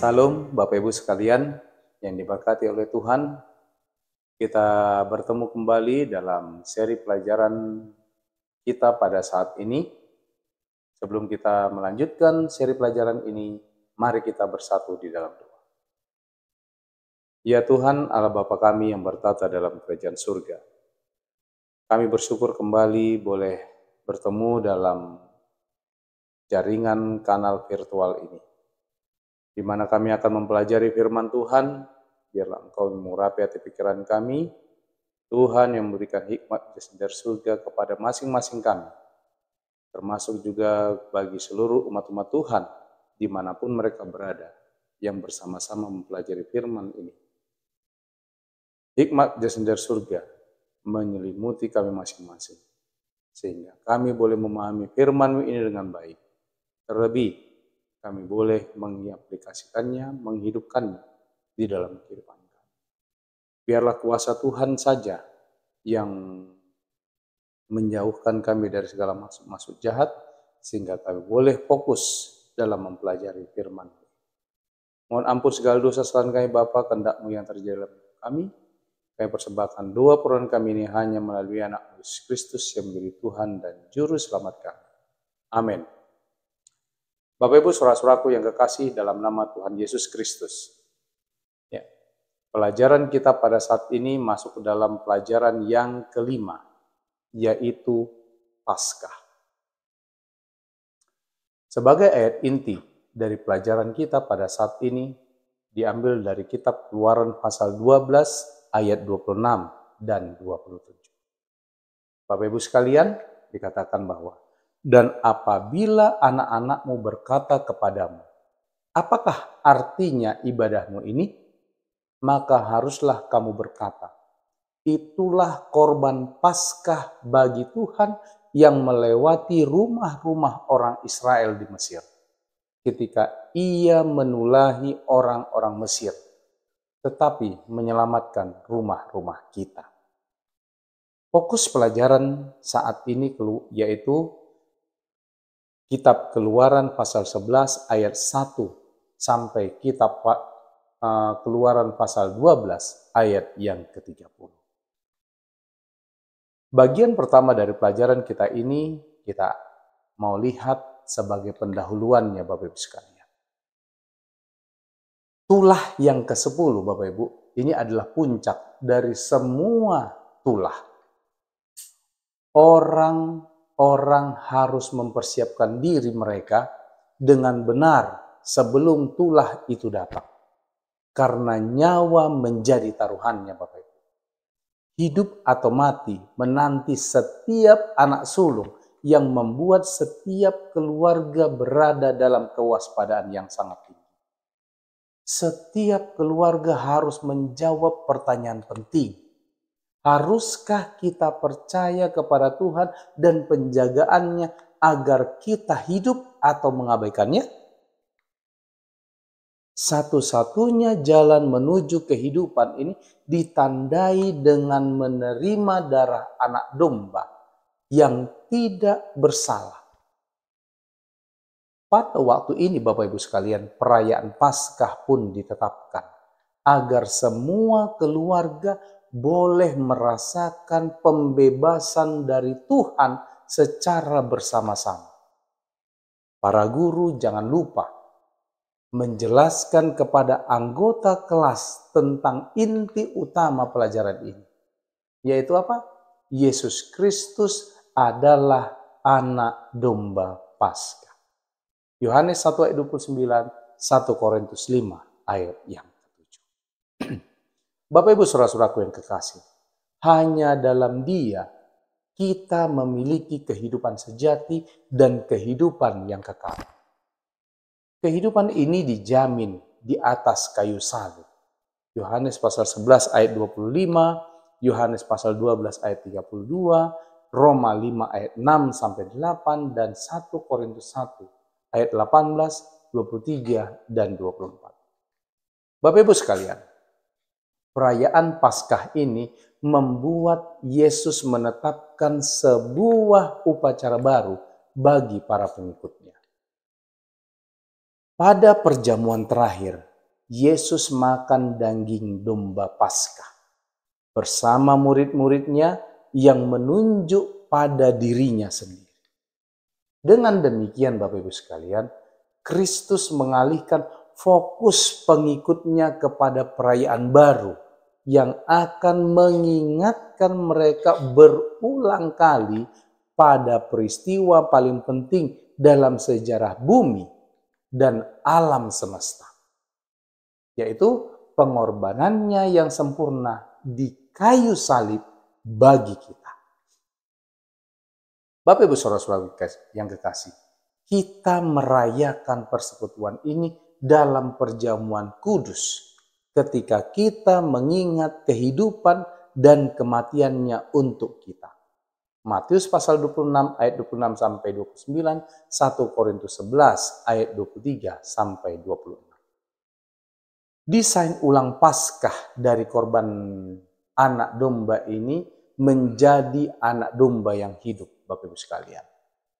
Salam Bapak Ibu sekalian yang diberkati oleh Tuhan. Kita bertemu kembali dalam seri pelajaran kita pada saat ini. Sebelum kita melanjutkan seri pelajaran ini, mari kita bersatu di dalam doa. Ya Tuhan, Allah Bapa kami yang bertata dalam kerajaan surga. Kami bersyukur kembali boleh bertemu dalam jaringan kanal virtual ini, di mana kami akan mempelajari firman Tuhan. Biarlah Engkau mengurapi hati pikiran kami, Tuhan yang memberikan hikmat dari surga kepada masing-masing kami, termasuk juga bagi seluruh umat-umat Tuhan, dimanapun mereka berada, yang bersama-sama mempelajari firman ini. Hikmat dari surga menyelimuti kami masing-masing, sehingga kami boleh memahami firman ini dengan baik. Terlebih, kami boleh mengaplikasikannya, menghidupkannya di dalam kehidupan kami. Biarlah kuasa Tuhan saja yang menjauhkan kami dari segala maksud jahat, sehingga kami boleh fokus dalam mempelajari firman. Mohon ampun segala dosa kesalahan kami Bapa, kehendak-Mu yang terjadi dalam kami. Kami persembahkan doa permohonan kami ini hanya melalui anak Yesus Kristus yang menjadi Tuhan dan Juru Selamat kami. Amin. Bapak Ibu saudara-saudaraku yang kekasih dalam nama Tuhan Yesus Kristus. Ya, pelajaran kita pada saat ini masuk ke dalam pelajaran yang kelima, yaitu Paskah. Sebagai ayat inti dari pelajaran kita pada saat ini diambil dari kitab Keluaran pasal 12 ayat 26 dan 27. Bapak Ibu sekalian, dikatakan bahwa, dan apabila anak-anakmu berkata kepadamu, apakah artinya ibadahmu ini? Maka haruslah kamu berkata, itulah korban Paskah bagi Tuhan yang melewati rumah-rumah orang Israel di Mesir, ketika ia menulahi orang-orang Mesir, tetapi menyelamatkan rumah-rumah kita. Fokus pelajaran saat ini yaitu kitab Keluaran pasal 11 ayat 1 sampai kitab Keluaran pasal 12 ayat yang ke-30. Bagian pertama dari pelajaran kita ini kita mau lihat sebagai pendahuluannya Bapak Ibu sekalian. Tulah yang ke-10 Bapak Ibu, ini adalah puncak dari semua tulah. Orang harus mempersiapkan diri mereka dengan benar sebelum tulah itu datang. Karena nyawa menjadi taruhannya Bapak Ibu. Hidup atau mati menanti setiap anak sulung yang membuat setiap keluarga berada dalam kewaspadaan yang sangat tinggi. Setiap keluarga harus menjawab pertanyaan penting. Haruskah kita percaya kepada Tuhan dan penjagaannya agar kita hidup atau mengabaikannya? Satu-satunya jalan menuju kehidupan ini ditandai dengan menerima darah anak domba yang tidak bersalah. Pada waktu ini Bapak Ibu sekalian, perayaan Paskah pun ditetapkan agar semua keluarga boleh merasakan pembebasan dari Tuhan secara bersama-sama. Para guru jangan lupa menjelaskan kepada anggota kelas tentang inti utama pelajaran ini. Yaitu apa? Yesus Kristus adalah anak domba Paskah. Yohanes 1 ayat 29, 1 Korintus 5 ayat yang ke-7. Bapak Ibu saudara-saudaraku yang kekasih, hanya dalam Dia kita memiliki kehidupan sejati dan kehidupan yang kekal. Kehidupan ini dijamin di atas kayu salib. Yohanes pasal 11 ayat 25, Yohanes pasal 12 ayat 32, Roma 5 ayat 6 sampai 8 dan 1 Korintus 1 ayat 18, 23 dan 24. Bapak Ibu sekalian, perayaan Paskah ini membuat Yesus menetapkan sebuah upacara baru bagi para pengikutnya. Pada perjamuan terakhir, Yesus makan daging domba Paskah bersama murid-muridnya yang menunjuk pada dirinya sendiri. Dengan demikian Bapak Ibu sekalian, Kristus mengalihkan fokus pengikutnya kepada perayaan baru yang akan mengingatkan mereka berulang kali pada peristiwa paling penting dalam sejarah bumi dan alam semesta, yaitu pengorbanannya yang sempurna di kayu salib bagi kita. Bapak Ibu saudara-saudara yang kekasih, kita merayakan persekutuan ini dalam perjamuan kudus ketika kita mengingat kehidupan dan kematiannya untuk kita. Matius pasal 26 ayat 26 sampai 29, 1 Korintus 11 ayat 23 sampai 26. Desain ulang Paskah dari korban anak domba ini menjadi anak domba yang hidup, Bapak Ibu sekalian,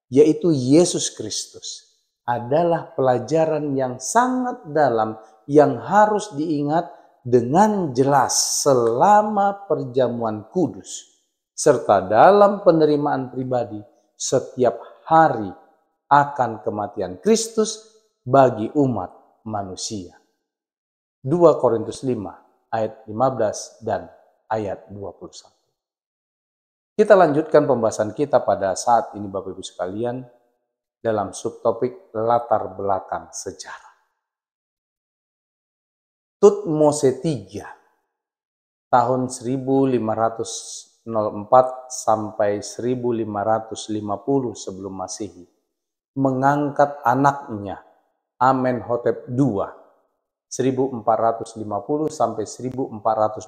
yaitu Yesus Kristus, adalah pelajaran yang sangat dalam yang harus diingat dengan jelas selama perjamuan kudus, serta dalam penerimaan pribadi setiap hari akan kematian Kristus bagi umat manusia. 2 Korintus 5 ayat 15 dan ayat 21. Kita lanjutkan pembahasan kita pada saat ini Bapak Ibu sekalian dalam subtopik latar belakang sejarah. Tutmose III tahun 1504 sampai 1550 sebelum Masehi mengangkat anaknya Amenhotep II 1450 sampai 1425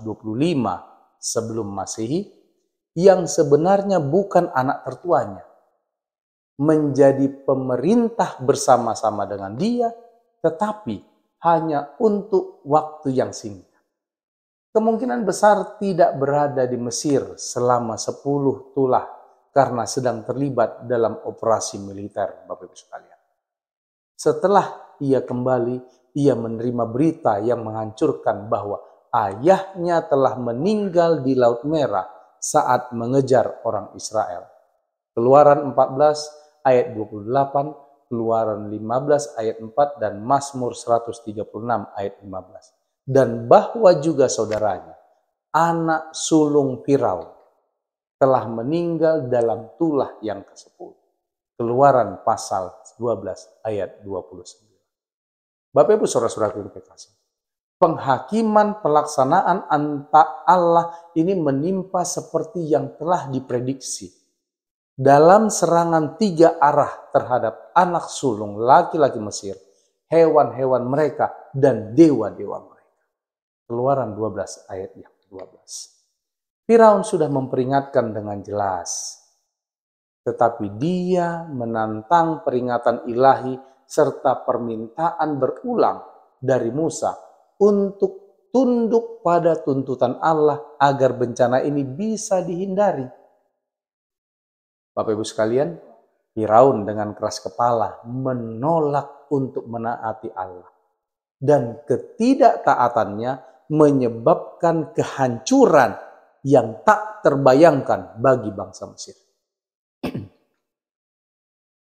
sebelum Masehi, yang sebenarnya bukan anak tertuanya, menjadi pemerintah bersama-sama dengan dia, tetapi hanya untuk waktu yang singkat. Kemungkinan besar tidak berada di Mesir selama 10 tulah karena sedang terlibat dalam operasi militer, Bapak Ibu sekalian. Setelah ia kembali, ia menerima berita yang menghancurkan bahwa ayahnya telah meninggal di Laut Merah saat mengejar orang Israel. Keluaran 14 ayat 28, Keluaran 15 ayat 4, dan Mazmur 136 ayat 15. Dan bahwa juga saudaranya, anak sulung Firaun, telah meninggal dalam tulah yang ke-10. Keluaran pasal 12 ayat 29. Bapak Ibu saudara-saudara yang kekasih, penghakiman pelaksanaan antara Allah ini menimpa seperti yang telah diprediksi dalam serangan 3 arah terhadap anak sulung laki-laki Mesir, hewan-hewan mereka, dan dewa-dewa mereka. Keluaran 12 ayat yang 12. Firaun sudah memperingatkan dengan jelas, tetapi dia menantang peringatan ilahi serta permintaan berulang dari Musa untuk tunduk pada tuntutan Allah agar bencana ini bisa dihindari. Bapak Ibu sekalian, Firaun dengan keras kepala menolak untuk menaati Allah. Dan ketidaktaatannya menyebabkan kehancuran yang tak terbayangkan bagi bangsa Mesir.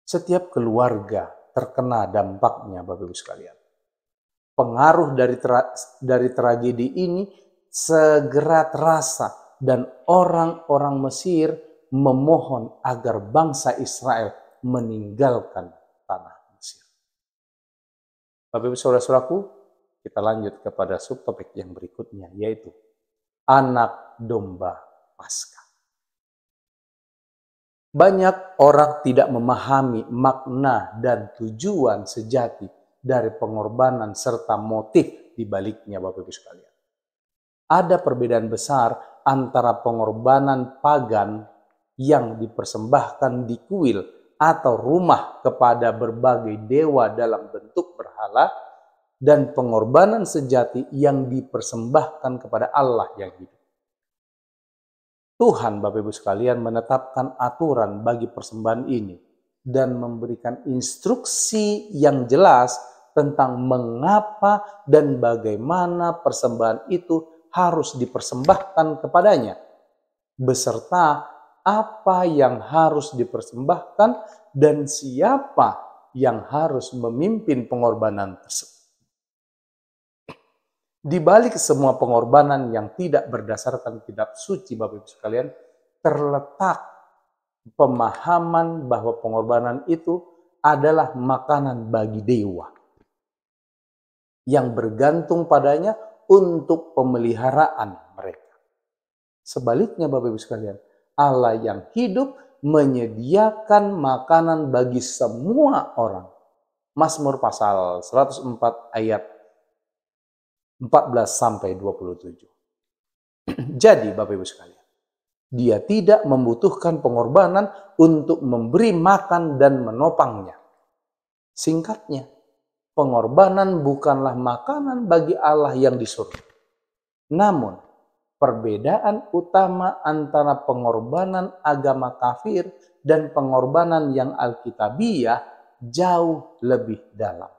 Setiap keluarga terkena dampaknya, Bapak Ibu sekalian. Pengaruh dari tragedi ini segera terasa dan orang-orang Mesir memohon agar bangsa Israel meninggalkan tanah Mesir. Bapak Ibu saudara-saudaraku, kita lanjut kepada subtopik yang berikutnya, yaitu anak domba Paskah. Banyak orang tidak memahami makna dan tujuan sejati dari pengorbanan serta motif di baliknya, Bapak Ibu sekalian. Ada perbedaan besar antara pengorbanan pagan yang dipersembahkan di kuil atau rumah kepada berbagai dewa dalam bentuk berhala dan pengorbanan sejati yang dipersembahkan kepada Allah yang hidup. Tuhan, Bapak Ibu sekalian, menetapkan aturan bagi persembahan ini dan memberikan instruksi yang jelas tentang mengapa dan bagaimana persembahan itu harus dipersembahkan kepadanya, beserta apa yang harus dipersembahkan dan siapa yang harus memimpin pengorbanan tersebut. Di balik semua pengorbanan yang tidak berdasarkan kitab suci, Bapak Ibu sekalian, terletak pemahaman bahwa pengorbanan itu adalah makanan bagi dewa yang bergantung padanya untuk pemeliharaan mereka. Sebaliknya Bapak Ibu sekalian, Allah yang hidup menyediakan makanan bagi semua orang. Mazmur pasal 104 ayat 14 sampai 27. Jadi Bapak Ibu sekalian, Dia tidak membutuhkan pengorbanan untuk memberi makan dan menopangnya. Singkatnya, pengorbanan bukanlah makanan bagi Allah yang di surga. Namun, perbedaan utama antara pengorbanan agama kafir dan pengorbanan yang alkitabiah jauh lebih dalam.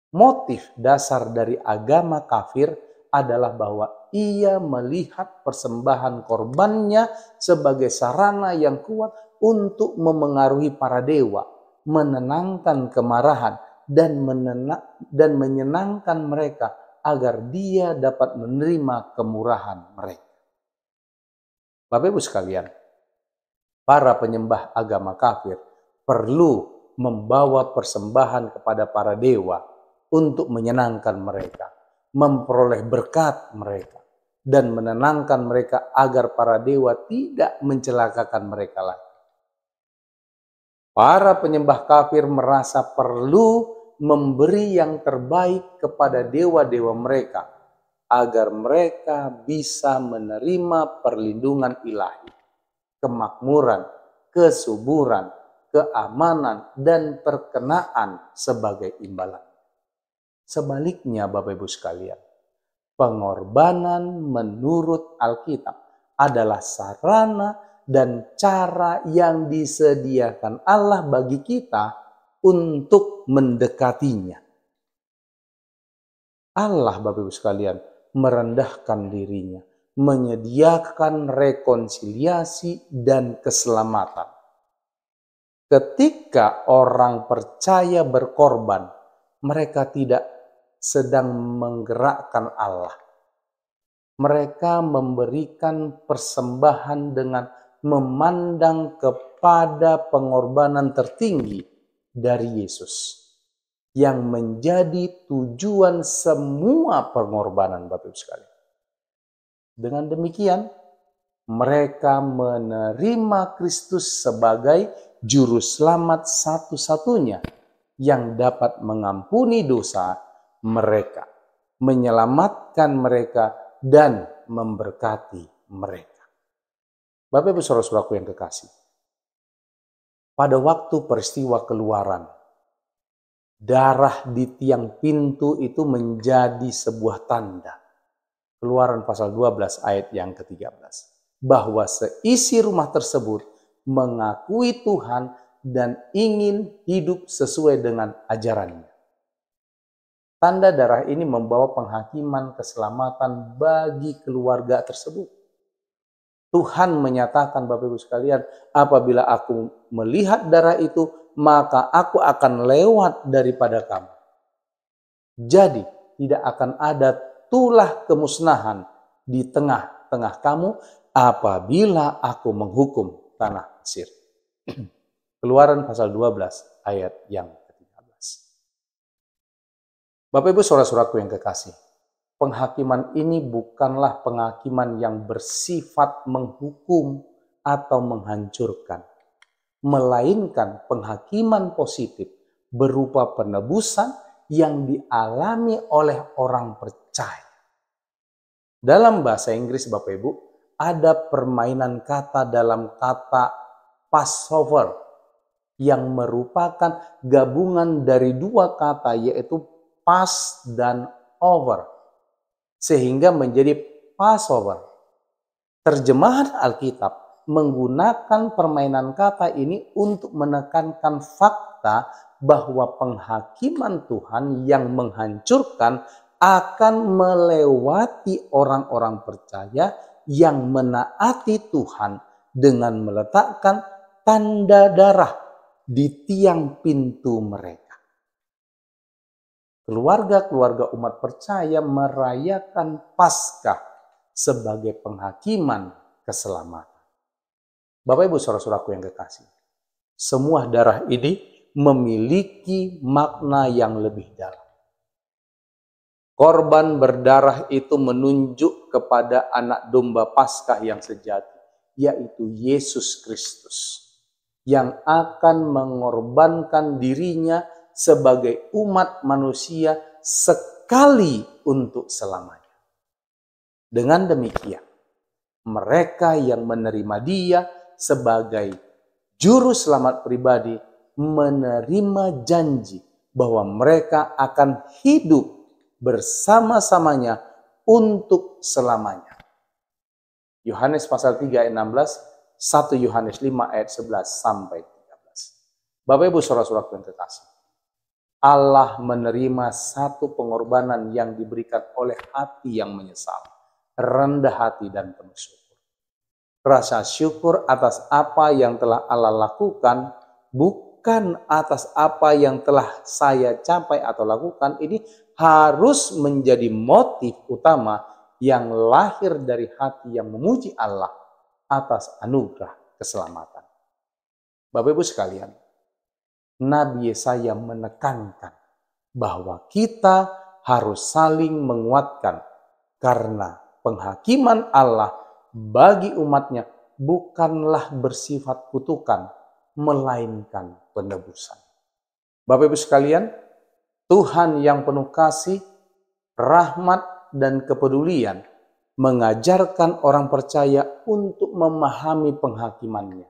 Motif dasar dari agama kafir adalah bahwa ia melihat persembahan korbannya sebagai sarana yang kuat untuk memengaruhi para dewa, menenangkan kemarahan, dan menyenangkan mereka agar dia dapat menerima kemurahan mereka. Bapak Ibu sekalian, para penyembah agama kafir perlu membawa persembahan kepada para dewa untuk menyenangkan mereka, memperoleh berkat mereka, dan menenangkan mereka agar para dewa tidak mencelakakan mereka lagi. Para penyembah kafir merasa perlu memberi yang terbaik kepada dewa-dewa mereka agar mereka bisa menerima perlindungan ilahi, kemakmuran, kesuburan, keamanan, dan perkenaan sebagai imbalan. Sebaliknya Bapak Ibu sekalian, pengorbanan menurut Alkitab adalah sarana dan cara yang disediakan Allah bagi kita untuk mendekatinya. Allah Bapak Ibu sekalian merendahkan dirinya, menyediakan rekonsiliasi dan keselamatan. Ketika orang percaya berkorban, mereka tidak sedang menggerakkan Allah. Mereka memberikan persembahan dengan memandang kepada pengorbanan tertinggi dari Yesus yang menjadi tujuan semua pengorbanan Bapak Ibu sekalian. Dengan demikian, mereka menerima Kristus sebagai juru selamat satu-satunya yang dapat mengampuni dosa mereka, menyelamatkan mereka, dan memberkati mereka. Bapak Ibu saudara-saudaraku yang kekasih, pada waktu peristiwa keluaran, darah di tiang pintu itu menjadi sebuah tanda. Keluaran pasal 12 ayat yang ke-13. Bahwa seisi rumah tersebut mengakui Tuhan dan ingin hidup sesuai dengan ajarannya. Tanda darah ini membawa penghakiman keselamatan bagi keluarga tersebut. Tuhan menyatakan Bapak Ibu sekalian, apabila aku melihat darah itu, maka aku akan lewat daripada kamu. Jadi tidak akan ada tulah kemusnahan di tengah-tengah kamu apabila aku menghukum tanah Mesir. Keluaran pasal 12 ayat yang Bapak Ibu saudara-saudaraku yang kekasih, penghakiman ini bukanlah penghakiman yang bersifat menghukum atau menghancurkan, melainkan penghakiman positif berupa penebusan yang dialami oleh orang percaya. Dalam bahasa Inggris Bapak Ibu, ada permainan kata dalam kata Passover yang merupakan gabungan dari dua kata yaitu pas dan over, sehingga menjadi Passover. Terjemahan Alkitab menggunakan permainan kata ini untuk menekankan fakta bahwa penghakiman Tuhan yang menghancurkan akan melewati orang-orang percaya yang menaati Tuhan dengan meletakkan tanda darah di tiang pintu mereka. Keluarga-keluarga umat percaya merayakan Paskah sebagai penghakiman keselamatan. Bapak Ibu saudara-saudaraku yang kekasih, semua darah ini memiliki makna yang lebih dalam. Korban berdarah itu menunjuk kepada anak domba Paskah yang sejati, yaitu Yesus Kristus, yang akan mengorbankan dirinya sebagai umat manusia sekali untuk selamanya. Dengan demikian, mereka yang menerima Dia sebagai juru selamat pribadi menerima janji bahwa mereka akan hidup bersama-samanya untuk selamanya. Yohanes pasal 3 ayat 16, 1 Yohanes 5 ayat 11 sampai 13. Bapak Ibu saudara-saudaraku yang kekasih, Allah menerima satu pengorbanan yang diberikan oleh hati yang menyesal, rendah hati dan penuh syukur. Rasa syukur atas apa yang telah Allah lakukan, bukan atas apa yang telah saya capai atau lakukan, ini harus menjadi motif utama yang lahir dari hati yang memuji Allah atas anugerah keselamatan. Bapak Ibu sekalian, Nabi Yesaya menekankan bahwa kita harus saling menguatkan karena penghakiman Allah bagi umatnya bukanlah bersifat kutukan, melainkan penebusan. Bapak Ibu sekalian, Tuhan yang penuh kasih, rahmat, dan kepedulian mengajarkan orang percaya untuk memahami penghakimannya.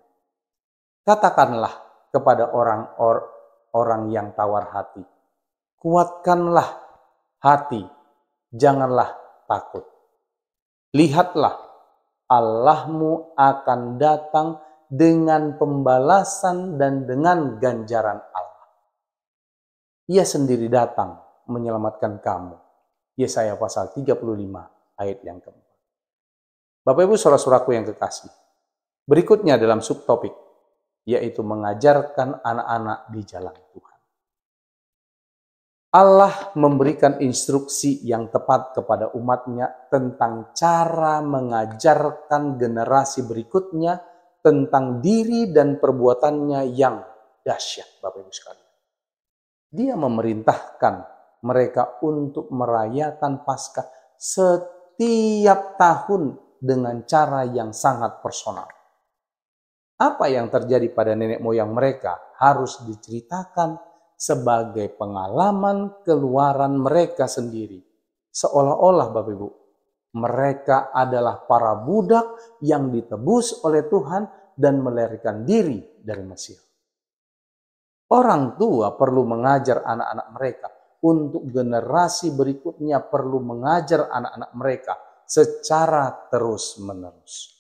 Katakanlah kepada orang yang tawar hati, kuatkanlah hati, janganlah takut. Lihatlah, Allahmu akan datang dengan pembalasan dan dengan ganjaran Allah. Ia sendiri datang menyelamatkan kamu. Yesaya pasal 35 ayat yang keempat. Bapak Ibu saudara-saudaraku yang kekasih, berikutnya dalam subtopik, yaitu mengajarkan anak-anak di jalan Tuhan. Allah memberikan instruksi yang tepat kepada umatnya tentang cara mengajarkan generasi berikutnya tentang diri dan perbuatannya yang dahsyat, Bapak Ibu sekalian. Dia memerintahkan mereka untuk merayakan Paskah setiap tahun dengan cara yang sangat personal. Apa yang terjadi pada nenek moyang mereka harus diceritakan sebagai pengalaman keluaran mereka sendiri. Seolah-olah Bapak Ibu, mereka adalah para budak yang ditebus oleh Tuhan dan melarikan diri dari Mesir. Orang tua perlu mengajar anak-anak mereka, untuk generasi berikutnya perlu mengajar anak-anak mereka secara terus-menerus.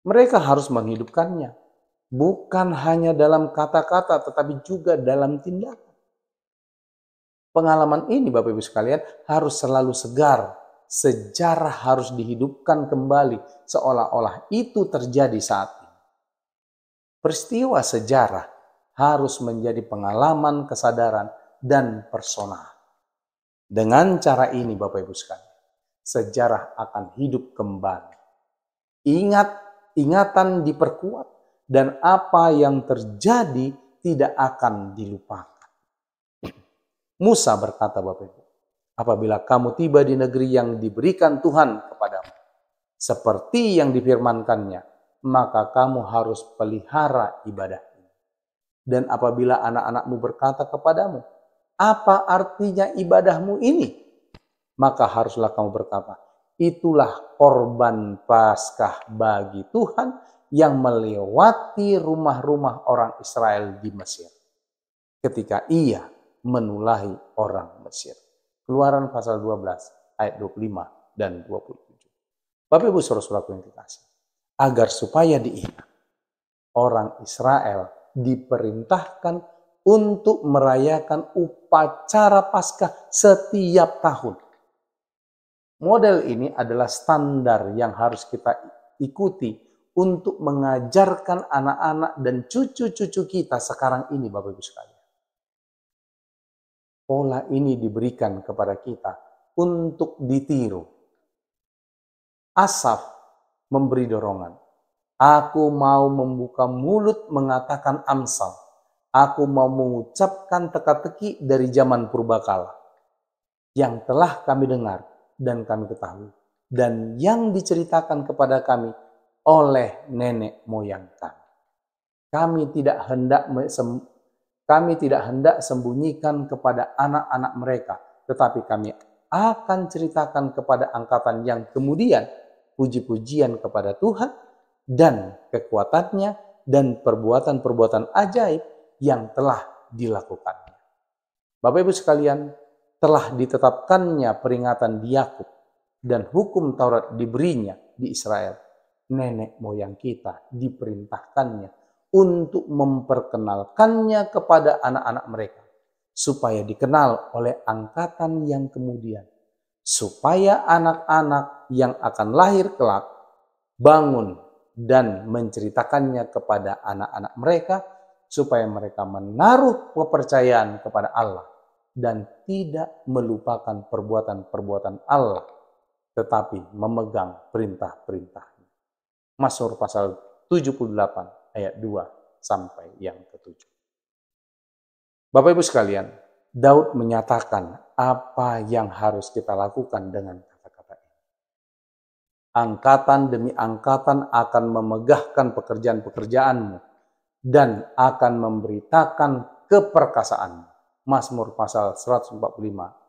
Mereka harus menghidupkannya, bukan hanya dalam kata-kata tetapi juga dalam tindakan. Pengalaman ini Bapak Ibu sekalian harus selalu segar. Sejarah harus dihidupkan kembali seolah-olah itu terjadi saat ini. Peristiwa sejarah harus menjadi pengalaman kesadaran dan personal. Dengan cara ini Bapak Ibu sekalian, sejarah akan hidup kembali. Ingatan diperkuat dan apa yang terjadi tidak akan dilupakan. Musa berkata Bapak Ibu, apabila kamu tiba di negeri yang diberikan Tuhan kepadamu, seperti yang difirmankannya, maka kamu harus pelihara ibadah. Dan apabila anak-anakmu berkata kepadamu, apa artinya ibadahmu ini? Maka haruslah kamu berkata, itulah korban Paskah bagi Tuhan yang melewati rumah-rumah orang Israel di Mesir, ketika ia menulahi orang Mesir. Keluaran pasal 12 ayat 25 dan 27. Bapak Ibu saudara-saudaraku yang dikasih, agar supaya diingat, orang Israel diperintahkan untuk merayakan upacara Paskah setiap tahun. Model ini adalah standar yang harus kita ikuti untuk mengajarkan anak-anak dan cucu-cucu kita sekarang ini, Bapak Ibu sekalian. Pola ini diberikan kepada kita untuk ditiru. Asaf memberi dorongan. Aku mau membuka mulut mengatakan Amsal. Aku mau mengucapkan teka-teki dari zaman purbakala yang telah kami dengar dan kami ketahui, dan yang diceritakan kepada kami oleh nenek moyang kami. Kami tidak hendak sembunyikan kepada anak-anak mereka, tetapi kami akan ceritakan kepada angkatan yang kemudian puji-pujian kepada Tuhan dan kekuatannya dan perbuatan-perbuatan ajaib yang telah dilakukannya. Bapak Ibu sekalian, telah ditetapkannya peringatan di Yakub dan hukum Taurat diberinya di Israel. Nenek moyang kita diperintahkannya untuk memperkenalkannya kepada anak-anak mereka, supaya dikenal oleh angkatan yang kemudian, supaya anak-anak yang akan lahir kelak bangun dan menceritakannya kepada anak-anak mereka, supaya mereka menaruh kepercayaan kepada Allah dan tidak melupakan perbuatan-perbuatan Allah, tetapi memegang perintah-perintahnya. Mazmur pasal 78 ayat 2 sampai yang ke-7. Bapak Ibu sekalian, Daud menyatakan apa yang harus kita lakukan dengan kata-kata ini. Angkatan demi angkatan akan memegahkan pekerjaan-pekerjaanmu dan akan memberitakan keperkasaanmu. Mazmur pasal 145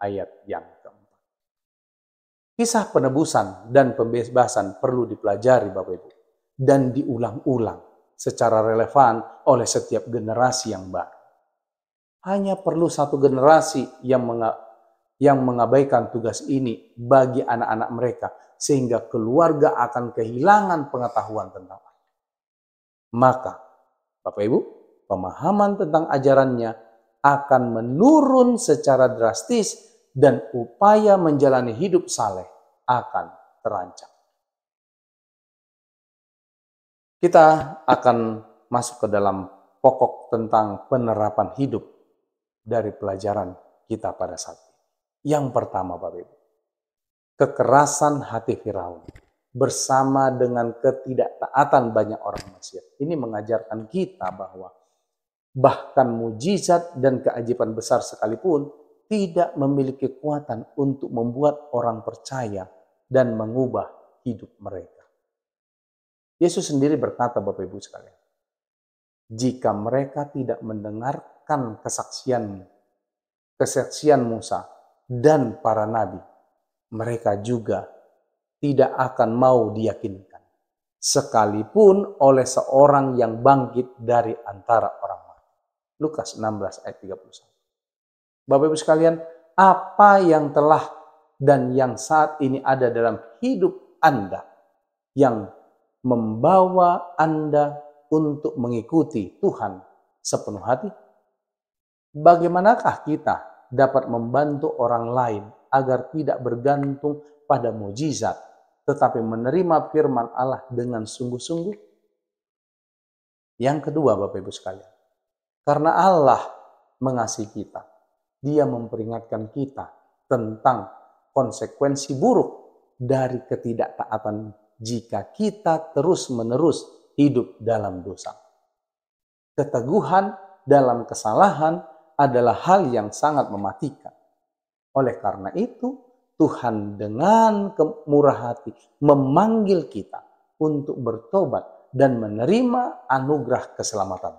ayat yang keempat. Kisah penebusan dan pembebasan perlu dipelajari Bapak Ibu dan diulang-ulang secara relevan oleh setiap generasi yang baru. Hanya perlu satu generasi yang mengabaikan tugas ini bagi anak-anak mereka, sehingga keluarga akan kehilangan pengetahuan tentang Allah. Maka, Bapak Ibu, pemahaman tentang ajarannya akan menurun secara drastis dan upaya menjalani hidup saleh akan terancam. Kita akan masuk ke dalam pokok tentang penerapan hidup dari pelajaran kita pada saat ini. Yang pertama, Bapak Ibu, kekerasan hati Firaun bersama dengan ketidaktaatan banyak orang Mesir. Ini mengajarkan kita bahwa bahkan mujizat dan keajaiban besar sekalipun tidak memiliki kekuatan untuk membuat orang percaya dan mengubah hidup mereka. Yesus sendiri berkata, Bapak Ibu sekalian, jika mereka tidak mendengarkan kesaksian Musa dan para nabi, mereka juga tidak akan mau diyakinkan, sekalipun oleh seorang yang bangkit dari antara orang mati. Lukas 16 ayat 31. Bapak Ibu sekalian, apa yang telah dan yang saat ini ada dalam hidup Anda yang membawa Anda untuk mengikuti Tuhan sepenuh hati? Bagaimanakah kita dapat membantu orang lain agar tidak bergantung pada mujizat, tetapi menerima firman Allah dengan sungguh-sungguh? Yang kedua, Bapak Ibu sekalian, karena Allah mengasihi kita, Dia memperingatkan kita tentang konsekuensi buruk dari ketidaktaatan jika kita terus-menerus hidup dalam dosa. Keteguhan dalam kesalahan adalah hal yang sangat mematikan. Oleh karena itu, Tuhan dengan kemurah hati memanggil kita untuk bertobat dan menerima anugerah keselamatan.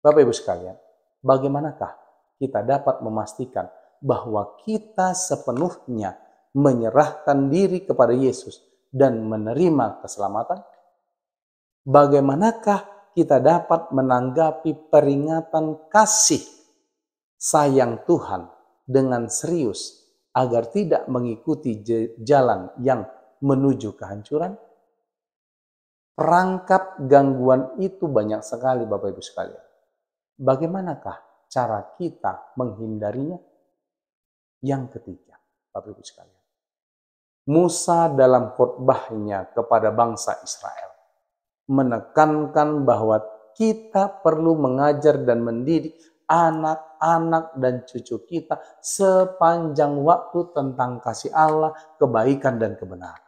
Bapak Ibu sekalian, bagaimanakah kita dapat memastikan bahwa kita sepenuhnya menyerahkan diri kepada Yesus dan menerima keselamatan? Bagaimanakah kita dapat menanggapi peringatan kasih sayang Tuhan dengan serius agar tidak mengikuti jalan yang menuju kehancuran? Perangkap gangguan itu banyak sekali Bapak Ibu sekalian. bagaimanakah cara kita menghindarinya? Yang ketiga, Bapak Ibu sekalian, Musa dalam khotbahnya kepada bangsa Israel menekankan bahwa kita perlu mengajar dan mendidik anak-anak dan cucu kita sepanjang waktu tentang kasih Allah, kebaikan dan kebenaran.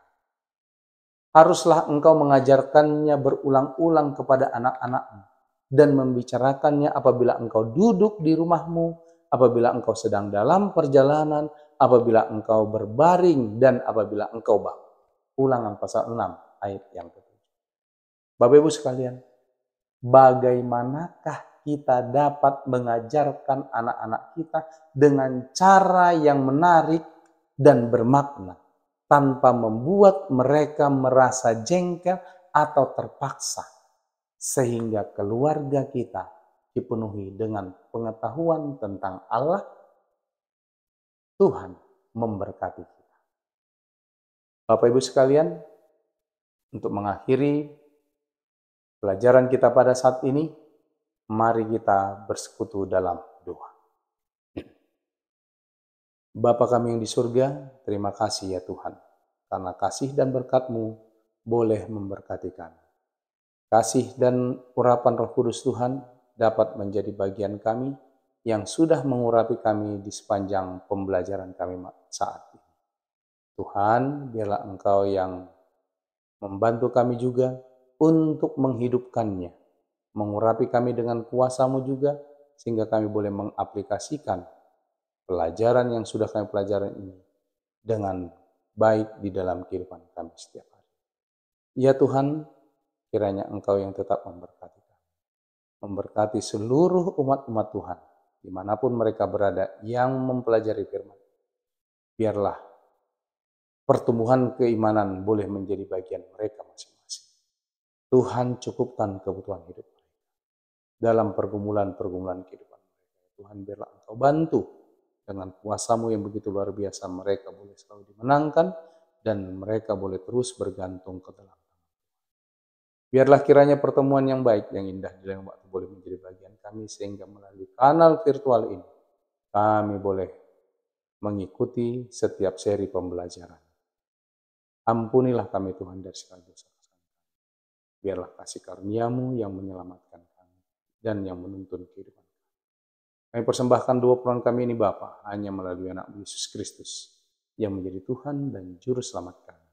Haruslah engkau mengajarkannya berulang-ulang kepada anak-anakmu dan membicarakannya apabila engkau duduk di rumahmu, apabila engkau sedang dalam perjalanan, apabila engkau berbaring, dan apabila engkau bangun. Ulangan pasal 6 ayat yang ke-7. Bapak Ibu sekalian, bagaimanakah kita dapat mengajarkan anak-anak kita dengan cara yang menarik dan bermakna, tanpa membuat mereka merasa jengkel atau terpaksa, sehingga keluarga kita dipenuhi dengan pengetahuan tentang Allah. Tuhan memberkati kita. Bapak Ibu sekalian, untuk mengakhiri pelajaran kita pada saat ini, mari kita bersekutu dalam doa. Bapa kami yang di surga, terima kasih ya Tuhan, karena kasih dan berkat-Mu boleh memberkati kami. Kasih dan urapan Roh Kudus Tuhan dapat menjadi bagian kami yang sudah mengurapi kami di sepanjang pembelajaran kami saat ini. Tuhan, biarlah Engkau yang membantu kami juga untuk menghidupkannya, mengurapi kami dengan kuasa-Mu juga, sehingga kami boleh mengaplikasikan pelajaran yang sudah kami pelajari ini dengan baik di dalam kehidupan kami setiap hari. Ya Tuhan, kiranya Engkau yang tetap memberkati kami, memberkati seluruh umat-umat Tuhan, dimanapun mereka berada yang mempelajari firman. Biarlah pertumbuhan keimanan boleh menjadi bagian mereka masing-masing. Tuhan cukupkan kebutuhan hidup mereka dalam pergumulan-pergumulan kehidupan mereka. Tuhan, biarlah Engkau bantu dengan kuasa-Mu yang begitu luar biasa, mereka boleh selalu dimenangkan dan mereka boleh terus bergantung ke dalam tangan. Biarlah kiranya pertemuan yang baik, yang indah di dalam waktu boleh menjadi bagian kami, sehingga melalui kanal virtual ini kami boleh mengikuti setiap seri pembelajaran. Ampunilah kami Tuhan dari segala dosa kesalahan kami. Biarlah kasih karunia-Mu yang menyelamatkan kami dan yang menuntun kehidupan. Kami persembahkan dua peran kami ini Bapa, hanya melalui anak Yesus Kristus yang menjadi Tuhan dan Juru Selamat kami.